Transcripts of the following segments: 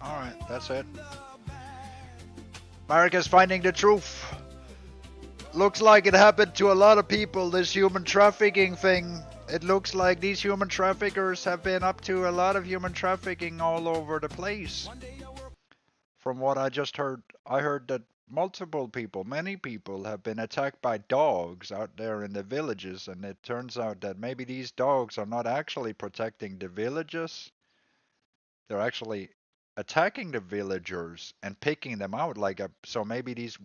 Alright, that's it. America's finding the truth. Looks like it happened to a lot of people, this human trafficking thing. It looks like these human traffickers have been up to a lot of human trafficking all over the place. From what I just heard, I heard that multiple people, many people, have been attacked by dogs out there in the villages, and it turns out that maybe these dogs are not actually protecting the villages. They're actually attacking the villagers and picking them out so maybe these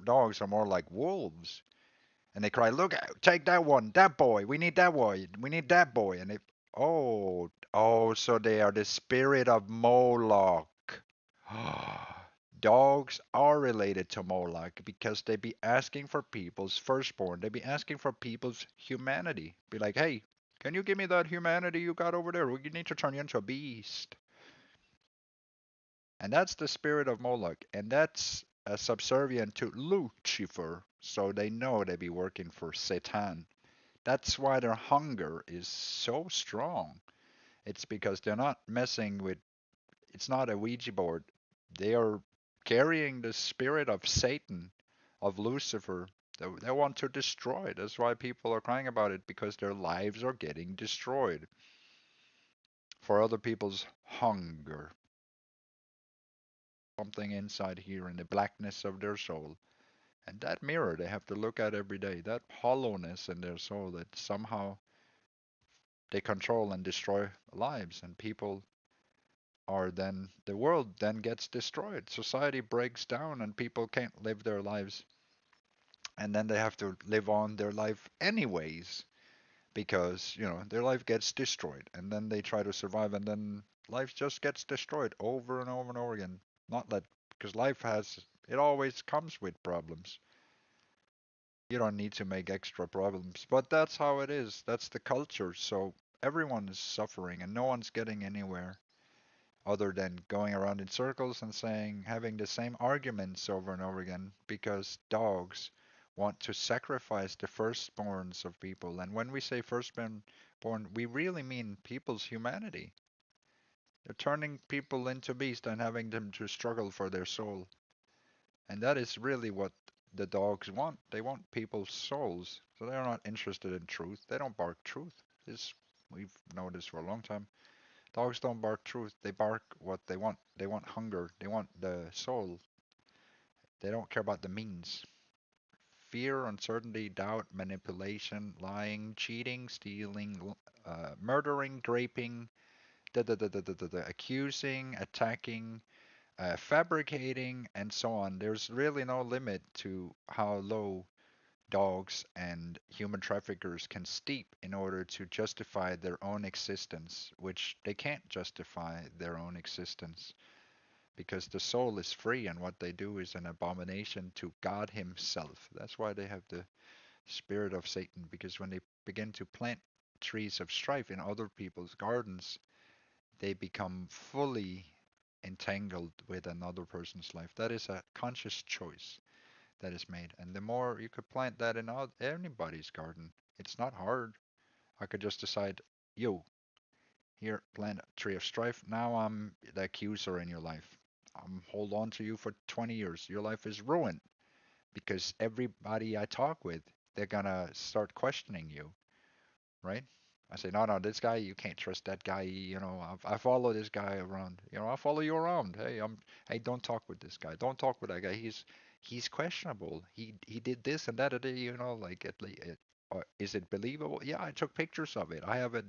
dogs are more like wolves, and they cry, look, take that one, that boy, we need that boy, we need that boy, and oh, so they are the spirit of Moloch. Dogs are related to Moloch because they be asking for people's firstborn. They be asking for people's humanity. Be like, hey, can you give me that humanity you got over there? We need to turn you into a beast. And that's the spirit of Moloch. And that's subservient to Lucifer. So they know they be working for Satan. That's why their hunger is so strong. It's because they're not messing with, it's not a Ouija board. They are carrying the spirit of Satan, of Lucifer. They want to destroy. That's why people are crying about it, because their lives are getting destroyed for other people's hunger. Something inside here in the blackness of their soul. And that mirror they have to look at every day, that hollowness in their soul that somehow they control and destroy lives, and people are then, the world then gets destroyed. Society breaks down and people can't live their lives. And then they have to live on their life anyways because, their life gets destroyed. And then they try to survive, and then life just gets destroyed over and over and over again. Not that, because life has, it always comes with problems. You don't need to make extra problems, but that's how it is. That's the culture. So everyone is suffering and no one's getting anywhere other than going around in circles and having the same arguments over and over again because dogs want to sacrifice the firstborns of people. And when we say firstborn, we really mean people's humanity. They're turning people into beasts and having them to struggle for their soul. And that is really what the dogs want. They want people's souls. So they're not interested in truth. They don't bark truth. This we've noticed for a long time. Dogs don't bark truth. They bark what they want. They want hunger. They want the soul. They don't care about the means. Fear, uncertainty, doubt, manipulation, lying, cheating, stealing, murdering, raping, accusing, attacking, fabricating, and so on. There's really no limit to how low dogs and human traffickers can steep in order to justify their own existence, which they can't justify their own existence because the soul is free and what they do is an abomination to God Himself. That's why they have the spirit of Satan, because when they begin to plant trees of strife in other people's gardens, they become fully entangled with another person's life. That is a conscious choice that is made. And the more you could plant that in anybody's garden, it's not hard. I could just decide, yo, here, plant a tree of strife. Now I'm the accuser in your life. I'm hold on to you for 20 years. Your life is ruined because everybody I talk with, they're gonna start questioning you, right? I say, no, this guy, you can't trust that guy. I follow this guy around. I follow you around. Hey, don't talk with this guy. Don't talk with that guy. He's questionable. He did this and that. Like is it believable? Yeah, I took pictures of it. I have it.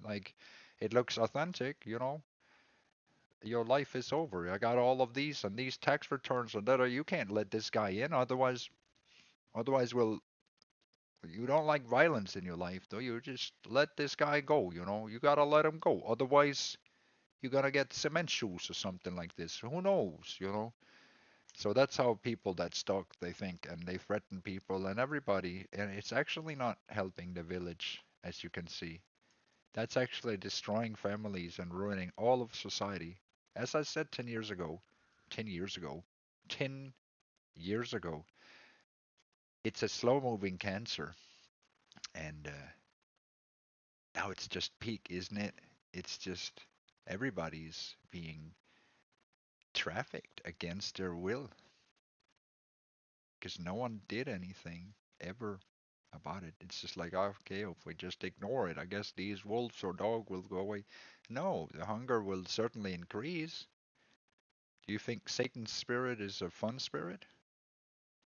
Like, it looks authentic. Your life is over. I got all of these and these tax returns and that. You can't let this guy in. Otherwise, you don't like violence in your life, though. You just let this guy go. You gotta let him go. Otherwise, you're gonna get cement shoes or something like this. Who knows? So that's how people that stalk, they think, and they threaten people and everybody, and it's actually not helping the village, as you can see. That's actually destroying families and ruining all of society. As I said 10 years ago, 10 years ago, 10 years ago, it's a slow moving cancer. And now it's just peak, isn't it? It's just everybody's being trafficked against their will because no one did anything ever about it. It's just like, okay, if we just ignore it, I guess these wolves or dog will go away. No, the hunger will certainly increase. Do you think Satan's spirit is a fun spirit?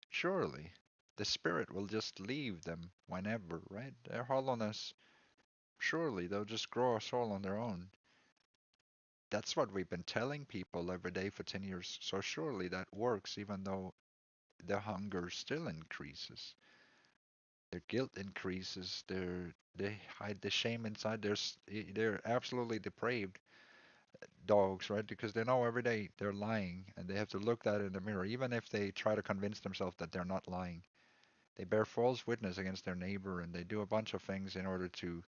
Surely. The spirit will just leave them whenever, right? Their hollowness, surely they'll just grow a soul on their own. That's what we've been telling people every day for 10 years. So surely that works even though the hunger still increases. Their guilt increases. They hide the shame inside. They're absolutely depraved dogs, right? Because they know every day they're lying and they have to look that in the mirror. Even if they try to convince themselves that they're not lying, they bear false witness against their neighbor and they do a bunch of things in order to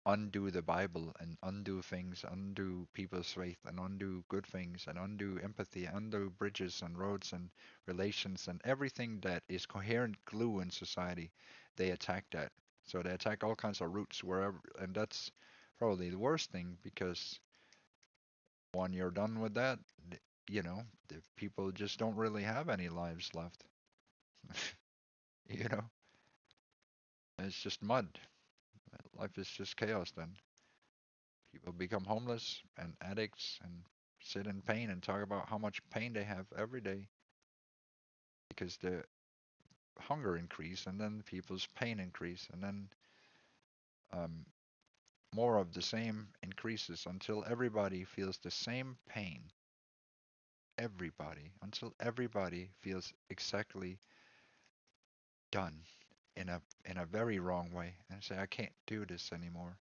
undo the Bible and undo things, undo people's faith and undo good things and undo empathy, undo bridges and roads and relations and everything that is coherent glue in society. They attack that. So they attack all kinds of roots wherever, and that's probably the worst thing because when you're done with that, the people just don't really have any lives left. you know, it's just mud. Life is just chaos then. People become homeless and addicts and sit in pain and talk about how much pain they have every day because the hunger increase and then people's pain increase and then um, more of the same increases until everybody feels the same pain. Everybody, until everybody feels exactly done in a very wrong way and say, I can't do this anymore.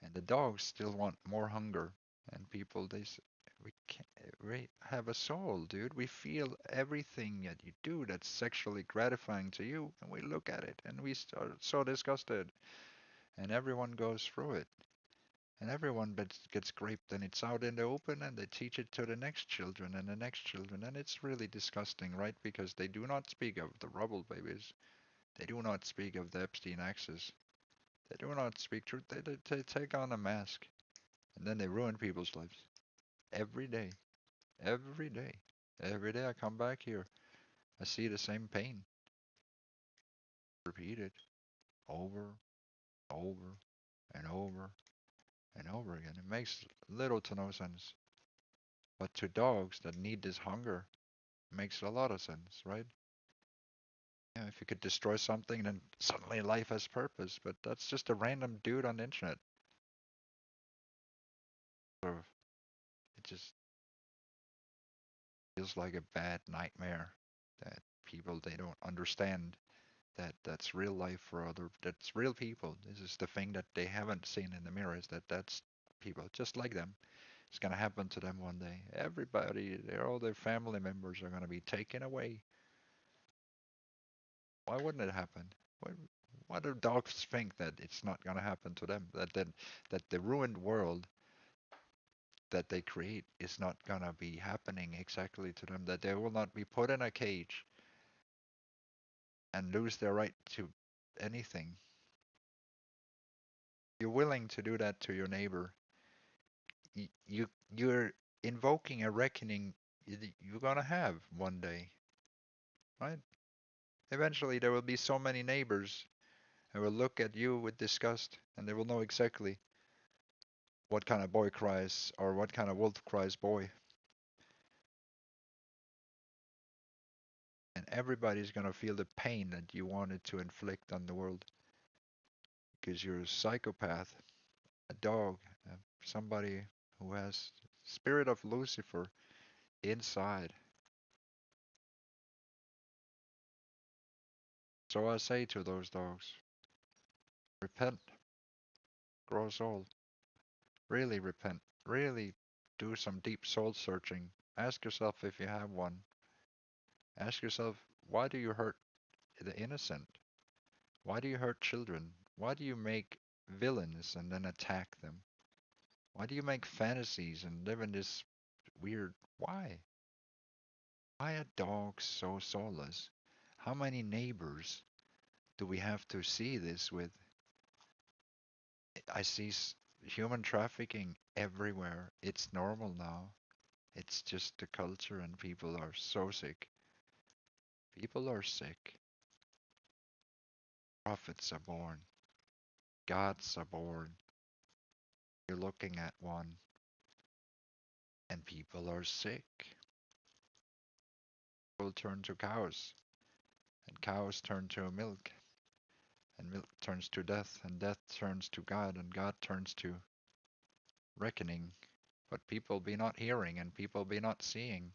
And the dogs still want more hunger. And people, we can't, we have a soul, dude. We feel everything that you do that's sexually gratifying to you, and we look at it and we start so disgusted. And everyone goes through it. And everyone gets raped, and it's out in the open, and they teach it to the next children and the next children. And it's really disgusting, right? Because they do not speak of the rubble babies. They do not speak of the Epstein axis. They do not speak truth. They take on a mask, and then they ruin people's lives every day. Every day. Every day I come back here, I see the same pain repeated over, over, and over, and over again. It makes little to no sense. But to dogs that need this hunger, it makes a lot of sense, right? Yeah, if you could destroy something, then suddenly life has purpose. But that's just a random dude on the internet. So it just feels like a bad nightmare that people they don't understand that that's real life for other that's real people. This is the thing that they haven't seen in the mirror is that that's people just like them. It's gonna happen to them one day. Everybody, all their family members are gonna be taken away. Why wouldn't it happen? Why, why do dogs think that it's not gonna happen to them? That the ruined world that they create is not gonna be happening exactly to them. That they will not be put in a cage and lose their right to anything. You're willing to do that to your neighbor. You're invoking a reckoning you're gonna have one day, right? Eventually, there will be so many neighbors who will look at you with disgust, and they will know exactly what kind of boy cries or what kind of wolf cries boy, and everybody's gonna feel the pain that you wanted to inflict on the world because you're a psychopath, a dog, somebody who has spirit of Lucifer inside. So I say to those dogs, repent, grow soul, really repent, really do some deep soul searching. Ask yourself if you have one. Ask yourself, why do you hurt the innocent? Why do you hurt children? Why do you make villains and then attack them? Why do you make fantasies and live in this weird? Why? Why are dogs so soulless? How many neighbors do we have to see this with? I see human trafficking everywhere. It's normal now. It's just the culture, and people are so sick. People are sick. Prophets are born. Gods are born. You're looking at one, and people are sick. People turn to cows, and cows turn to milk, and milk turns to death, and death turns to God, and God turns to reckoning. But people be not hearing, and people be not seeing.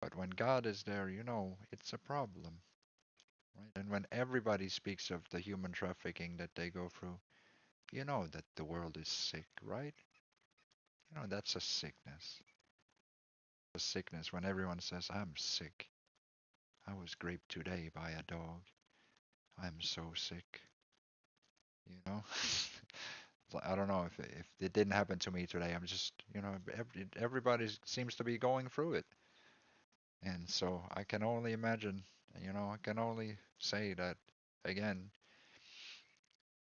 But when God is there, it's a problem, right? And when everybody speaks of the human trafficking that they go through, you know that the world is sick, right? That's a sickness. A sickness when everyone says, I'm sick. I was raped today by a dog. I'm so sick. You know? I don't know if it didn't happen to me today. I'm just, everybody seems to be going through it. And so I can only imagine, I can only say that, again,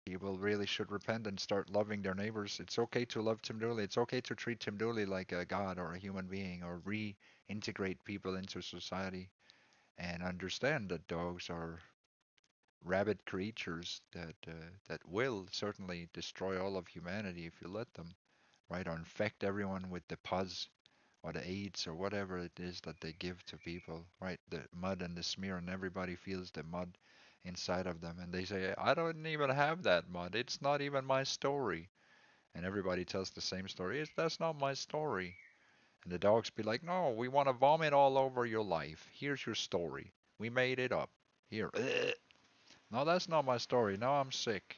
people really should repent and start loving their neighbors. It's okay to love Tim Dooley. It's okay to treat Tim Dooley like a god or a human being, or reintegrate people into society, and understand that dogs are rabid creatures that will certainly destroy all of humanity if you let them, right? Or infect everyone with the pus or the AIDS or whatever it is that they give to people, right? The mud and the smear, and everybody feels the mud inside of them, and they say, I don't even have that mud. It's not even my story. And everybody tells the same story. That's not my story. And the dogs be like, no, we want to vomit all over your life. Here's your story. We made it up. Here. No, that's not my story. Now I'm sick.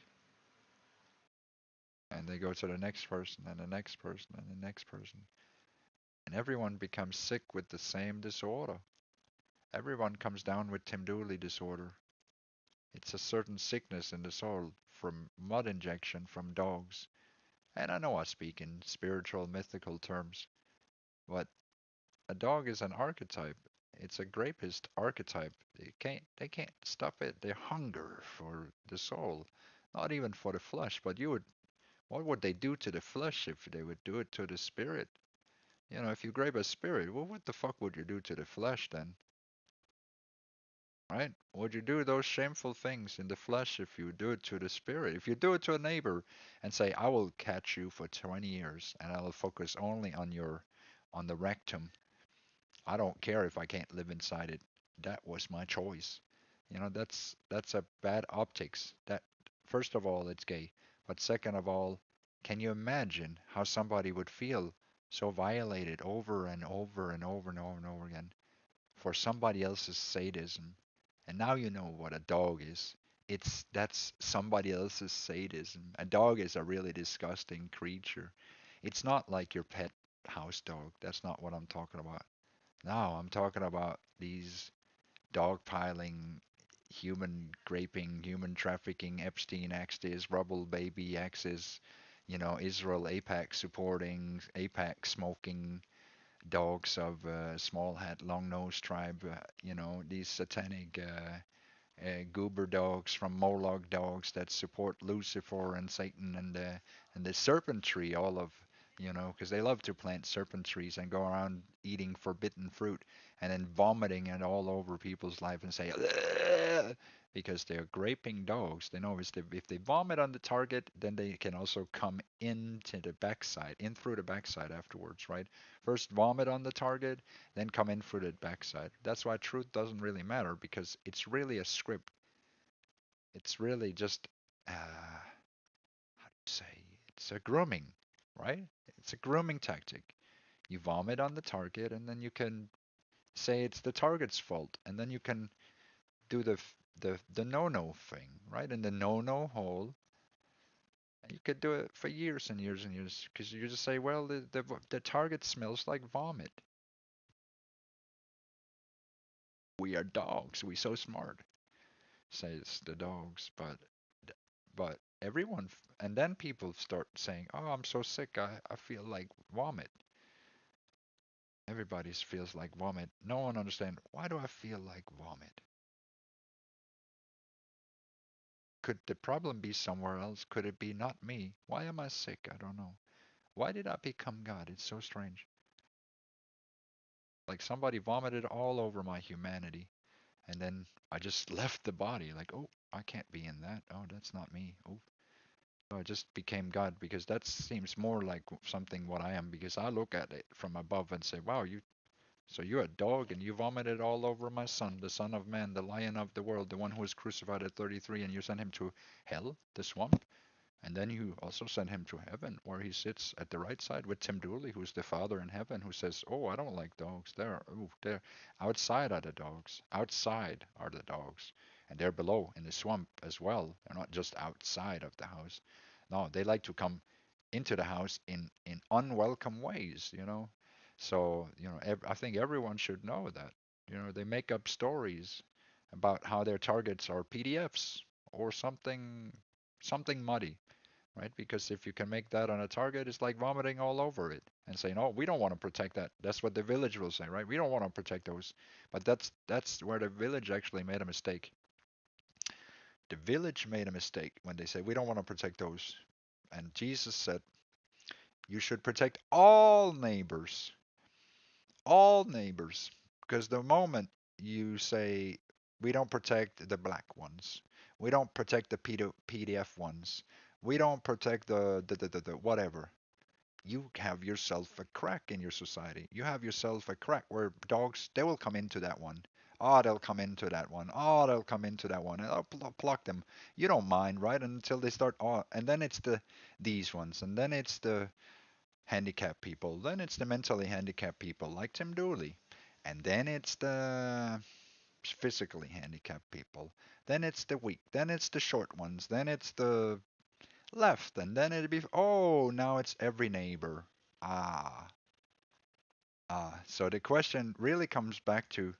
And they go to the next person and the next person and the next person. And everyone becomes sick with the same disorder. Everyone comes down with Tim Dooley disorder. It's a certain sickness in the soul from mud injection from dogs. And I know I speak in spiritual, mythical terms, but a dog is an archetype. It's a rapist archetype. They can't stop it. They hunger for the soul, not even for the flesh. But what would they do to the flesh if they would do it to the spirit? If you grab a spirit, well, what the fuck would you do to the flesh then? Right? Would you do those shameful things in the flesh if you do it to the spirit? If you do it to a neighbor and say, I will catch you for 20 years and I'll focus only on the rectum. I don't care if I can't live inside it. That was my choice. That's a bad optics. That first of all, it's gay. But second of all, can you imagine how somebody would feel so violated over and over and over and over and over again for somebody else's sadism? And now you know what a dog is. That's somebody else's sadism. A dog is a really disgusting creature. It's not like your pet house dog. That's not what I'm talking about. Now I'm talking about these dogpiling, human raping, human trafficking, Epstein axis, rubble baby axis, Israel APAC supporting, APAC smoking dogs of small hat, long nose tribe, these satanic goober dogs from Moloch dogs that support Lucifer and Satan and the serpent tree, all of because they love to plant serpent trees and go around eating forbidden fruit and then vomiting it all over people's life and say, "Ugh," because they're graping dogs. They know if they vomit on the target, then they can also come into the backside, in through the backside afterwards, right? First vomit on the target, then come in through the backside. That's why truth doesn't really matter because it's really a script. It's really just, how do you say, it's a grooming, right? It's a grooming tactic. You vomit on the target and then you can say it's the target's fault. And then you can do the no-no thing, right? In the no-no hole. And you could do it for years and years and years because you just say, well, the target smells like vomit. We are dogs. We so smart, says the dogs. But everyone, and then people start saying, "Oh, I'm so sick. I feel like vomit." Everybody feels like vomit. No one understands. Why do I feel like vomit? Could the problem be somewhere else? Could it be not me? Why am I sick? I don't know. Why did I become God? It's so strange. Like somebody vomited all over my humanity, and then I just left the body. Like, oh, I can't be in that. Oh, that's not me. Oh, so I just became God because that seems more like something what I am because I look at it from above and say, wow, so you're a dog and you vomited all over my son, the son of man, the lion of the world, the one who was crucified at 33, and you sent him to hell, the swamp. And then you also send him to heaven, where he sits at the right side with Tim Dooley, who's the Father in heaven, who says, "Oh, I don't like dogs. They're outside are the dogs. Outside are the dogs, and they're below in the swamp as well. They're not just outside of the house. No, they like to come into the house in unwelcome ways. So I think everyone should know that. They make up stories about how their targets are PDFs or something muddy, right? Because if you can make that on a target, it's like vomiting all over it and saying, "Oh, we don't want to protect that." That's what the village will say, right? We don't want to protect those. But that's where the village actually made a mistake. The village made a mistake when they said, "We don't want to protect those." And Jesus said, "You should protect all neighbors, because the moment you say we don't protect the black ones, we don't protect the PDF ones, we don't protect the whatever, you have yourself a crack in your society. You have yourself a crack where dogs, they will come into that one. Oh, they'll come into that one. Oh, they'll come into that one. And I'll pluck them. You don't mind, right? Until they start. Oh, and then it's these ones. And then it's the handicapped people. Then it's the mentally handicapped people, like Tim Dooley. And then it's the physically handicapped people. Then it's the weak. Then it's the short ones. Then it's the left, and then it'd be, oh, now it's every neighbor. Ah, so the question really comes back to,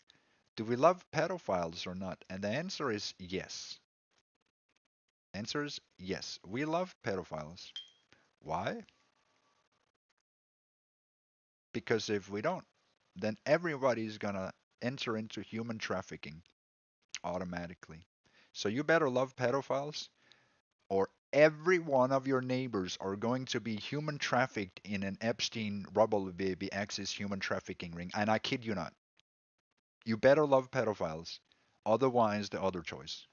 do we love pedophiles or not? And the answer is yes. Answer is yes. We love pedophiles. Why? Because if we don't, then everybody's gonna enter into human trafficking automatically. So you better love pedophiles, or every one of your neighbors are going to be human trafficked in an Epstein rubble baby access human trafficking ring. And I kid you not. You better love pedophiles. Otherwise, the other choice.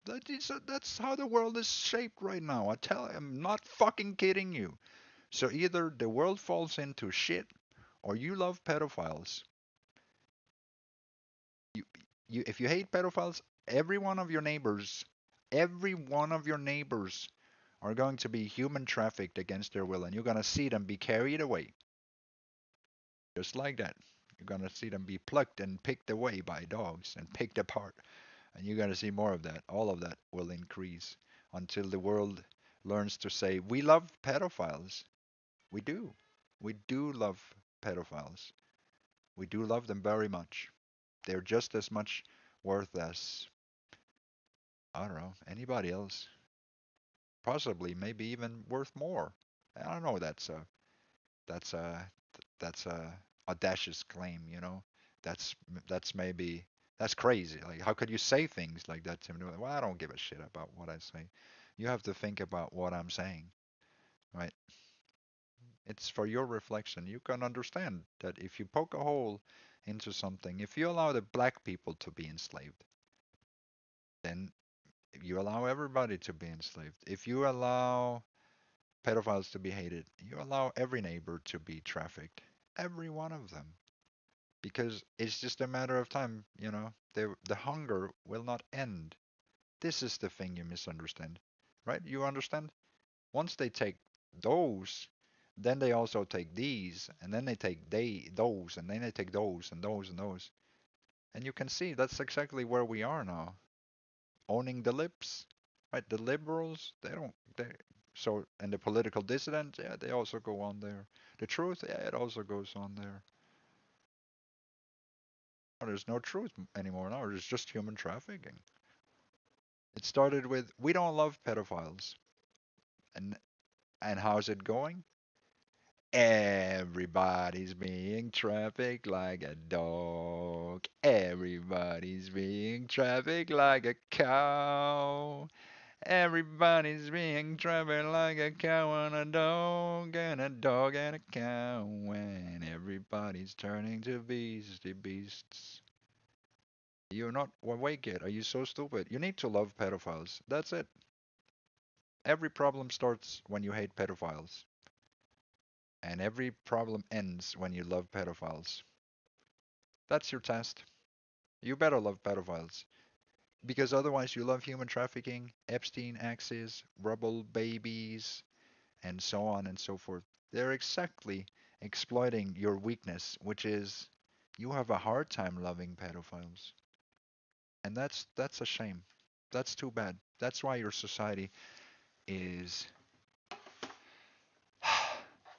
That's how the world is shaped right now. I'm not fucking kidding you. So either the world falls into shit or you love pedophiles. You, if you hate pedophiles, every one of your neighbors are going to be human trafficked against their will, and you're going to see them be carried away. Just like that. You're going to see them be plucked and picked away by dogs and picked apart. And you're going to see more of that. All of that will increase until the world learns to say, we love pedophiles. We do. We do love pedophiles. We do love them very much. They're just as much worth as, I don't know, anybody else. Possibly, maybe even worth more. I don't know. That's a that's a audacious claim. That's that's maybe that's crazy. Like, how could you say things like that to me? Well, I don't give a shit about what I say. You have to think about what I'm saying, right? It's for your reflection. You can understand that if you poke a hole into something, if you allow the black people to be enslaved, then you allow everybody to be enslaved. If you allow pedophiles to be hated, you allow every neighbor to be trafficked. Every one of them. Because it's just a matter of time. The hunger will not end. This is the thing you misunderstand, right? You understand? Once they take those, then they also take these, and then they take those, and then they take those and those and those. And you can see that's exactly where we are now. Owning the lips, right? The liberals, and the political dissidents, yeah, they also go on there. The truth, yeah, it also goes on there. Oh, there's no truth anymore now. There's just human trafficking. It started with, we don't love pedophiles. And how's it going? Everybody's being trafficked like a dog. Everybody's being trafficked like a cow. Everybody's being trapped like a cow and a dog, and a dog and a cow, and everybody's turning to beastie beasts. You're not awake yet. Are you so stupid? You need to love pedophiles. That's it. Every problem starts when you hate pedophiles, and every problem ends when you love pedophiles. That's your test. You better love pedophiles. Because otherwise, you love human trafficking, Epstein axes, rubble babies, and so on and so forth. They're exactly exploiting your weakness, which is you have a hard time loving pedophiles. And that's a shame. That's too bad. That's why your society is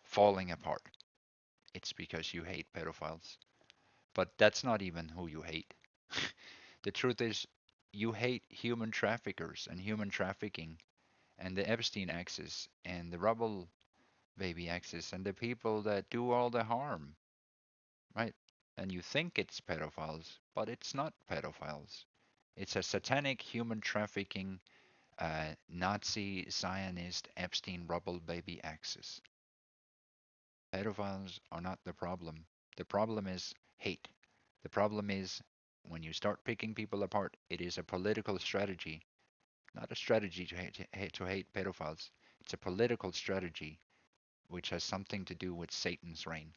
falling apart. It's because you hate pedophiles. But that's not even who you hate. The truth is, you hate human traffickers and human trafficking and the Epstein axis and the rubble baby axis and the people that do all the harm, right? And you think it's pedophiles, but it's not pedophiles. It's a satanic human trafficking Nazi Zionist Epstein rubble baby axis. Pedophiles are not the problem. The problem is hate. The problem is when you start picking people apart, it is a political strategy, not a strategy to hate pedophiles. It's a political strategy which has something to do with Satan's reign.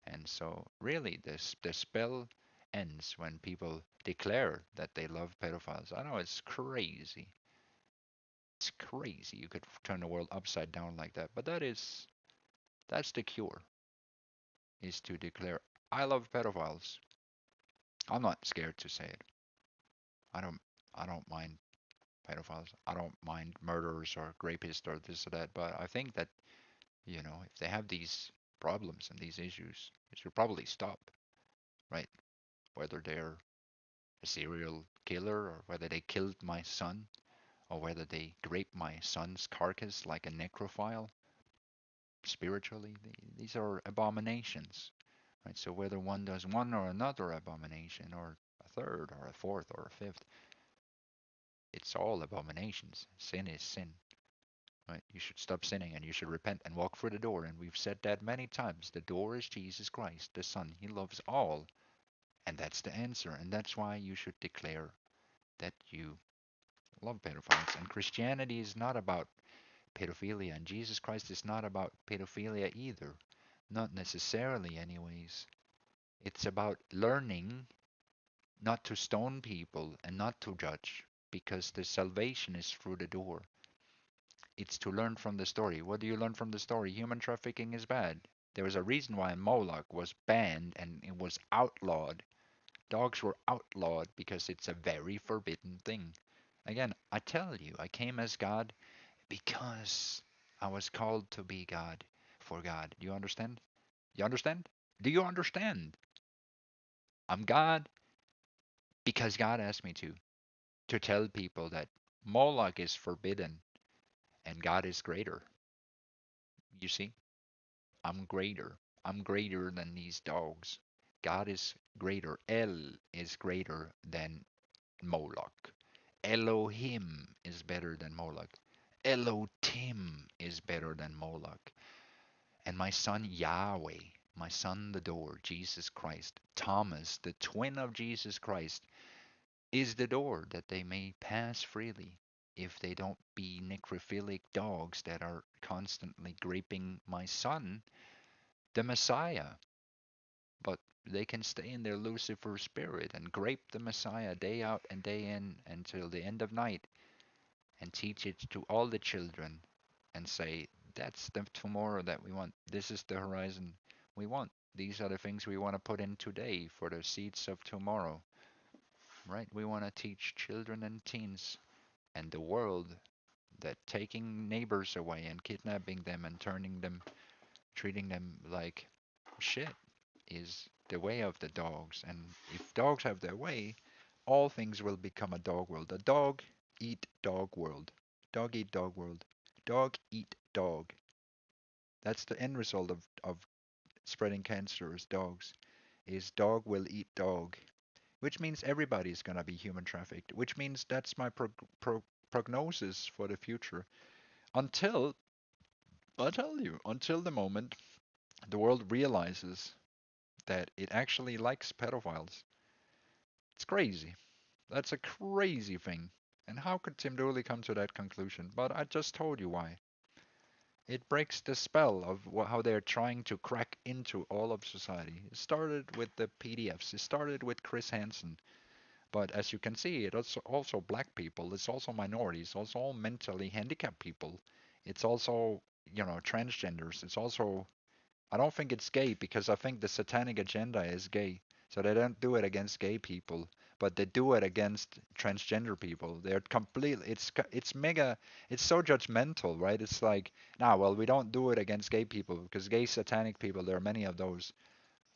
And so, really, the spell ends when people declare that they love pedophiles. I know it's crazy. It's crazy. You could turn the world upside down like that, but that's the cure, is to declare I love pedophiles. I'm not scared to say it. I don't I don't mind pedophiles. I don't mind murderers or rapists or this or that, but I think that, if they have these problems and these issues, it should probably stop, right? Whether they're a serial killer or whether they killed my son or whether they raped my son's carcass like a necrophile spiritually, these are abominations, right? So whether one does one or another abomination or a third or a fourth or a fifth, it's all abominations. Sin is sin, right? You should stop sinning and you should repent and walk through the door. And we've said that many times. The door is Jesus Christ, the Son. He loves all. And that's the answer. And that's why you should declare that you love pedophiles. And Christianity is not about pedophilia. And Jesus Christ is not about pedophilia either. Not necessarily, anyways. It's about learning not to stone people and not to judge because the salvation is through the door. It's to learn from the story. What do you learn from the story? Human trafficking is bad. There was a reason why Moloch was banned and it was outlawed. Dogs were outlawed because it's a very forbidden thing. Again, I tell you, I came as God because I was called to be God for God. Do you understand? You understand? Do you understand? I'm God because God asked me to tell people that Moloch is forbidden and God is greater. You see? I'm greater. I'm greater than these dogs. God is greater. El is greater than Moloch. Elohim is better than Moloch. Elohim is better than Moloch. And my son Yahweh, my son the door, Jesus Christ, Thomas, the twin of Jesus Christ, is the door that they may pass freely if they don't be necrophilic dogs that are constantly graping my son, the Messiah. But they can stay in their Lucifer spirit and grape the Messiah day out and day in until the end of night and teach it to all the children and say, that's the tomorrow that we want. This is the horizon we want. These are the things we want to put in today for the seeds of tomorrow, right? We want to teach children and teens and the world that taking neighbors away and kidnapping them and turning them, treating them like shit is the way of the dogs. And if dogs have their way, all things will become a dog world. A dog eat dog world. Dog eat dog world. Dog eat dog. That's the end result of spreading cancer as dogs. Is dog will eat dog, which means everybody's gonna be human trafficked. Which means that's my prognosis for the future until, I tell you, until the moment the world realizes that it actually likes pedophiles. It's crazy. That's a crazy thing. And how could Tim Dooley come to that conclusion? But I just told you why. It breaks the spell of how they're trying to crack into all of society. It started with the PDFs. It started with Chris Hansen. But as you can see, it's also black people. It's also minorities. Also all mentally handicapped people. It's also, transgenders. It's also, I don't think it's gay because I think the satanic agenda is gay. So they don't do it against gay people, but they do it against transgender people. They're completely, it's mega, it's so judgmental, right? It's like, nah, well, we don't do it against gay people because gay satanic people, there are many of those.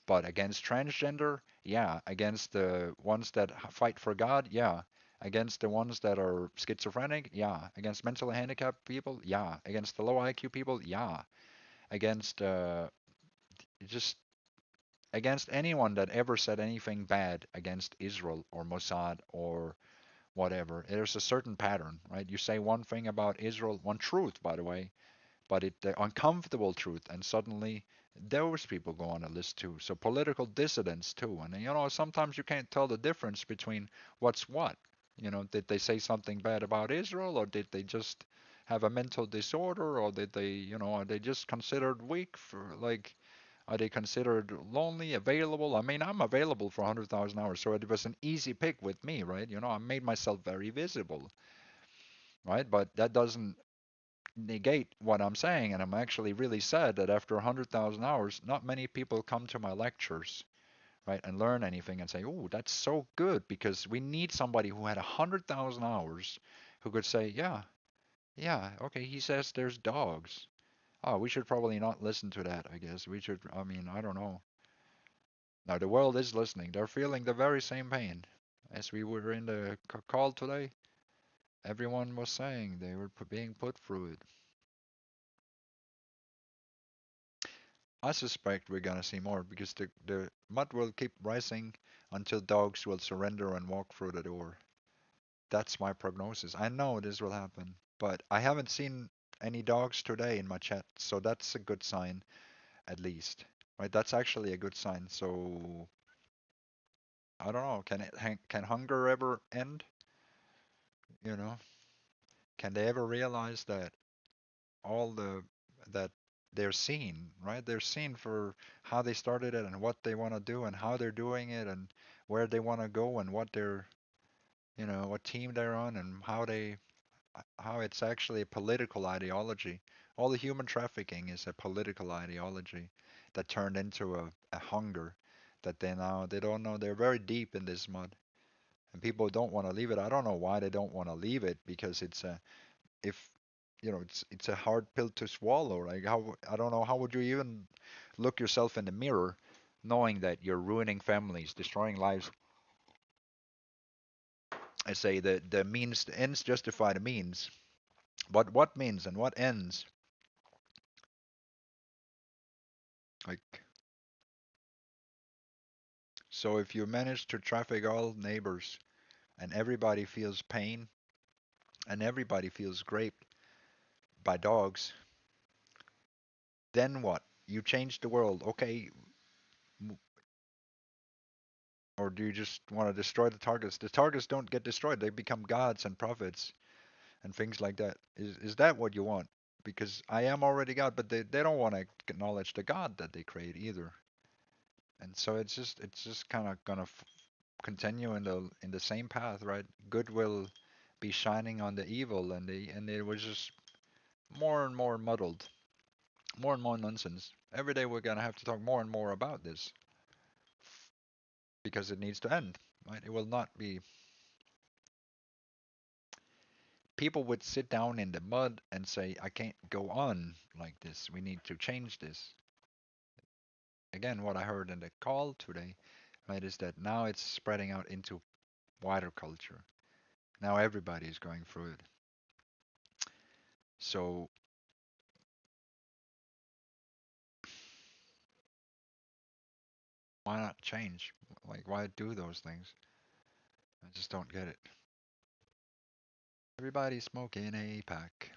But against transgender, yeah. Against the ones that fight for God, yeah. Against the ones that are schizophrenic, yeah. Against mentally handicapped people, yeah. Against the low IQ people, yeah. Against just against anyone that ever said anything bad against Israel or Mossad or whatever. There's a certain pattern, right? You say one thing about Israel, one truth, by the way, but the uncomfortable truth, and suddenly those people go on a list too. So political dissidents too, and sometimes you can't tell the difference between what's what. Did they say something bad about Israel, or did they just have a mental disorder, or did they, are they just considered weak for like? Are they considered lonely, available? I mean, I'm available for 100,000 hours, so it was an easy pick with me, right? I made myself very visible, right? But that doesn't negate what I'm saying, and I'm actually really sad that after 100,000 hours, not many people come to my lectures, right, and learn anything and say, "Oh, that's so good," because we need somebody who had 100,000 hours who could say, "Yeah, yeah, okay, he says there's dogs. Oh, we should probably not listen to that, I guess. We should, I mean, I don't know." Now, the world is listening. They're feeling the very same pain as we were in the call today. Everyone was saying they were being put through it. I suspect we're gonna see more because the mud will keep rising until dogs will surrender and walk through the door. That's my prognosis. I know this will happen, but I haven't seen any dogs today in my chat, so that's a good sign, at least. Right? That's actually a good sign. So I don't know. Can hunger ever end? You know? Can they ever realize that all that they're seen, right? They're seen for how they started it and what they want to do and how they're doing it and where they want to go and what what team they're on and how it's actually a political ideology. All the human trafficking is a political ideology that turned into a hunger that they don't know they're very deep in this mud and people don't want to leave it. I don't know why they don't want to leave it because if it's a hard pill to swallow. Like how I don't know how would you even look yourself in the mirror knowing that you're ruining families, destroying lives. I say that the ends justify the means. But what means and what ends? Like so if you manage to traffic all neighbors and everybody feels pain and everybody feels raped by dogs, then what? You change the world. Okay, or do you just want to destroy the targets? The targets don't get destroyed. They become gods and prophets and things like that. Is that what you want? Because I am already God, but they don't want to acknowledge the God that they create either. And so it's just kind of gonna continue in the same path, right? Good will be shining on the evil, and it was just more and more muddled, more and more nonsense. Every day we're gonna have to talk more and more about this because it needs to end, right? It will not be. People would sit down in the mud and say, I can't go on like this. We need to change this. Again, what I heard in the call today, right, is that now it's spreading out into wider culture. Now everybody is going through it. So why not change? Like, why do those things? I just don't get it. Everybody smoking a pack.